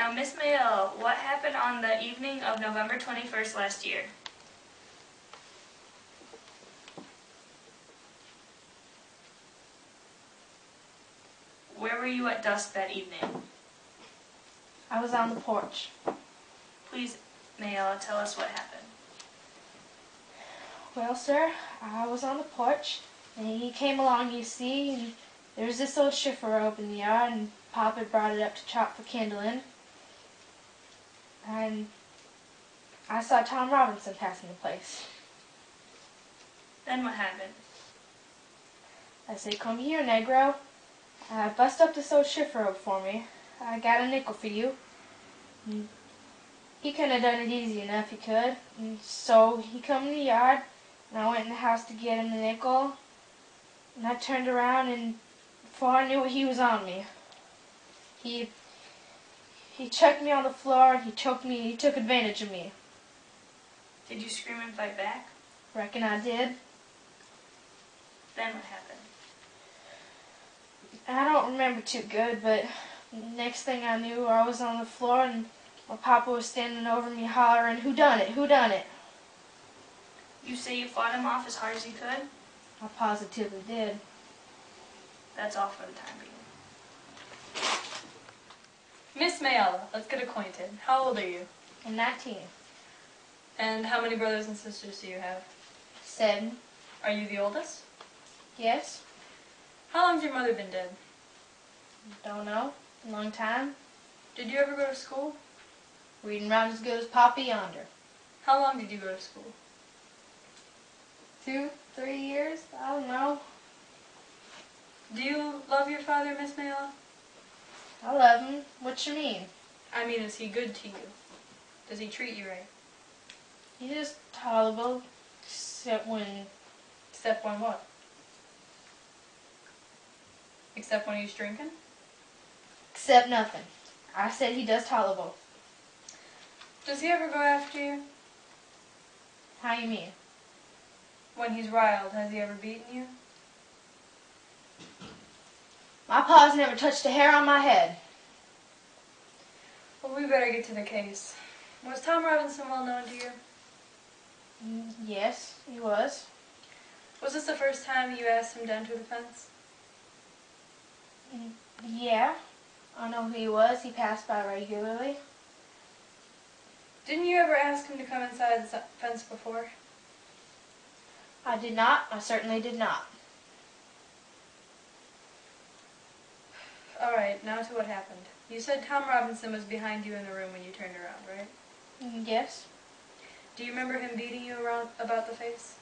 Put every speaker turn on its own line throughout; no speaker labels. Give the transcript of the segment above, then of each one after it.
Now, Miss Mayell, what happened on the evening of November 21st last year? Where were you at dusk that evening?
I was on the porch.
Please, Mayella, tell us what happened.
Well, sir, I was on the porch, and he came along, you see, and there was this old shiffer rope in the yard, and Pop had brought it up to chop for kindling. And I saw Tom Robinson passing the place.
Then what happened?
I said, "Come here, Negro. Bust up this old shiffer rope for me. I got a nickel for you." And he couldn't have done it easy enough, he could. And so he come in the yard, and I went in the house to get him the nickel. And I turned around, and before I knew it, he was on me. He chucked me on the floor, and he choked me, he took advantage of me.
Did you scream and fight back?
Reckon I did.
Then what happened?
I don't remember too good, but next thing I knew, I was on the floor, and my papa was standing over me hollering, "Who done it? Who done it?"
You say you fought him off as hard as you could?
I positively did.
That's all for the time being.
Miss Mayella, let's get acquainted. How old are you?
I'm 19.
And how many brothers and sisters do you have?
7.
Are you the oldest?
Yes.
How long's your mother been dead?
Don't know. A long time.
Did you ever go to school?
Reading round as good as Papa yonder.
How long did you go to school?
2, 3 years? I don't know.
Do you love your father, Miss Mayella?
I love him. What you mean?
I mean, is he good to you? Does he treat you right?
He's just tolerable, except when...
Except when what? Except when he's drinking?
Except nothing. I said he does tolerable.
Does he ever go after you?
How you mean?
When he's riled, has he ever beaten you?
My pa's never touched a hair on my head.
Well, we better get to the case. Was Tom Robinson well known to you?
Yes, he was.
Was this the first time you asked him to enter the fence?
Yeah, I know who he was. He passed by regularly.
Didn't you ever ask him to come inside the fence before?
I did not. I certainly did not.
All right, now to what happened. You said Tom Robinson was behind you in the room when you turned around, right?
Yes.
Do you remember him beating you around about the face?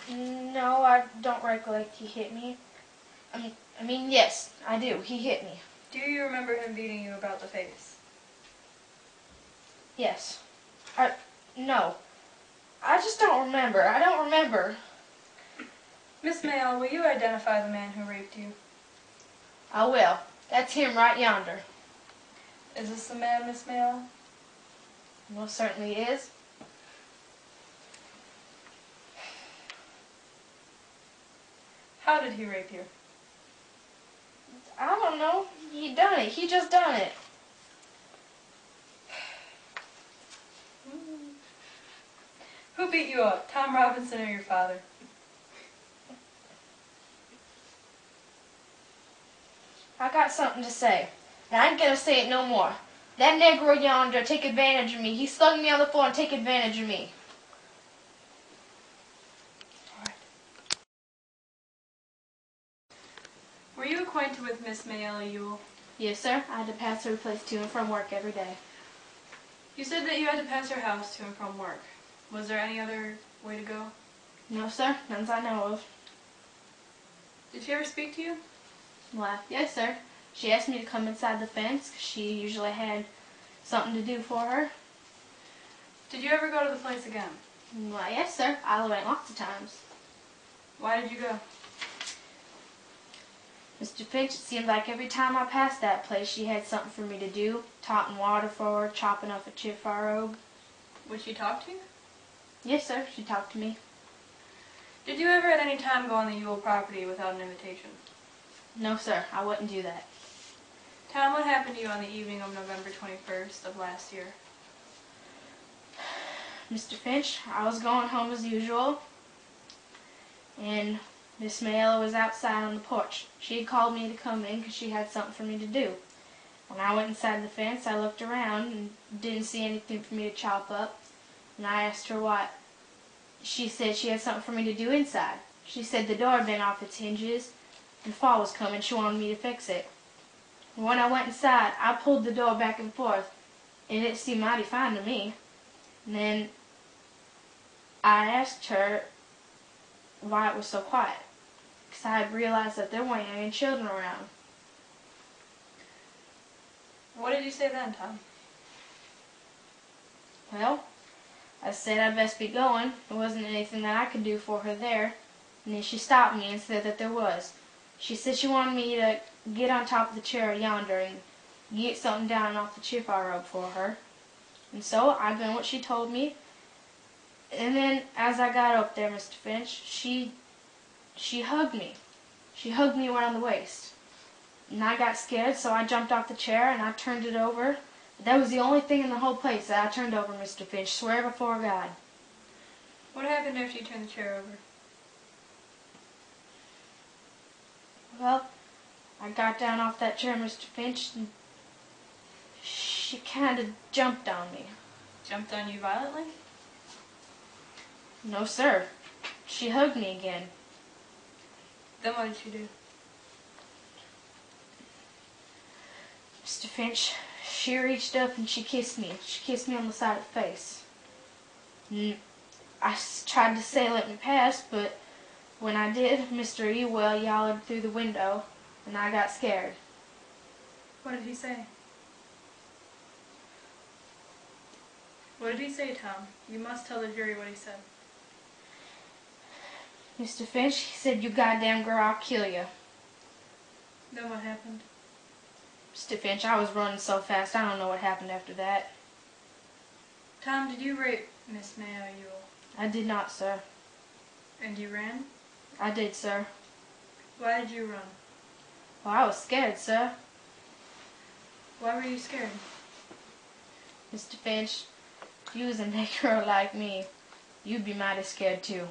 No, I don't recollect he hit me. I mean, yes, I do. He hit me.
Do you remember him beating you about the face?
Yes. No. I just don't remember. I don't remember.
Miss Mayall, will you identify the man who raped you?
I will. That's him right yonder.
Is this the man, Miss Mayall?
Most certainly is.
How did he rape you?
I don't know. He done it. He just done it.
Who beat you up, Tom Robinson or your father?
I got something to say, and I ain't gonna say it no more. That Negro yonder take advantage of me. He slung me on the floor and take advantage of me.
Were you acquainted with Miss Mayella Ewell?
Yes, sir. I had to pass her place to and from work every day.
You said that you had to pass her house to and from work. Was there any other way to go?
No, sir. None I know of.
Did she ever speak to you?
Why, yes, sir. She asked me to come inside the fence because she usually had something to do for her.
Did you ever go to the place again?
Why, yes, sir. I went lots of times.
Why did you go?
Mr. Finch, it seemed like every time I passed that place she had something for me to do. Topping water for her, chopping off a chip for her robe.
Would she talk to you?
Yes, sir. She talked to me.
Did you ever at any time go on the Ewell property without an invitation?
No, sir. I wouldn't do that.
Tom, what happened to you on the evening of November 21st of last year?
Mr. Finch, I was going home as usual, and Miss Mayella was outside on the porch. She had called me to come in because she had something for me to do. When I went inside the fence, I looked around and didn't see anything for me to chop up, and I asked her what. She said she had something for me to do inside. She said the door had been off its hinges and fall was coming. She wanted me to fix it. And when I went inside, I pulled the door back and forth, and it seemed mighty fine to me. And then I asked her why it was so quiet, because I had realized that there weren't any children around.
What did you say then, Tom?
Well, I said I'd best be going. There wasn't anything that I could do for her there. And then she stopped me and said that there was. She said she wanted me to get on top of the chair yonder and get something down off the chip I rubbed for her. And so I done what she told me. And then as I got up there, Mr. Finch, she hugged me. She hugged me around the waist. And I got scared, so I jumped off the chair and I turned it over. That was the only thing in the whole place that I turned over, Mr. Finch. Swear before God.
What happened after you turned the chair over?
Well, I got down off that chair, Mr. Finch, and she kind of jumped on me.
Jumped on you violently?
No, sir. She hugged me again.
Then what did she do?
Mr. Finch, she reached up and she kissed me. She kissed me on the side of the face. And I tried to say let me pass, but when I did, Mr. Ewell yelled through the window, and I got scared.
What did he say? What did he say, Tom? You must tell the jury what he said.
Mr. Finch, he said, "You goddamn girl, I'll kill you."
Then what happened?
Mr. Finch, I was running so fast, I don't know what happened after that.
Tom, did you rape Miss Mayo Ewell?
I did not, sir.
And you ran?
I did, sir.
Why did you run?
Well, I was scared, sir.
Why were you scared?
Mr. Finch, if you was a negro like me, you'd be mighty scared too.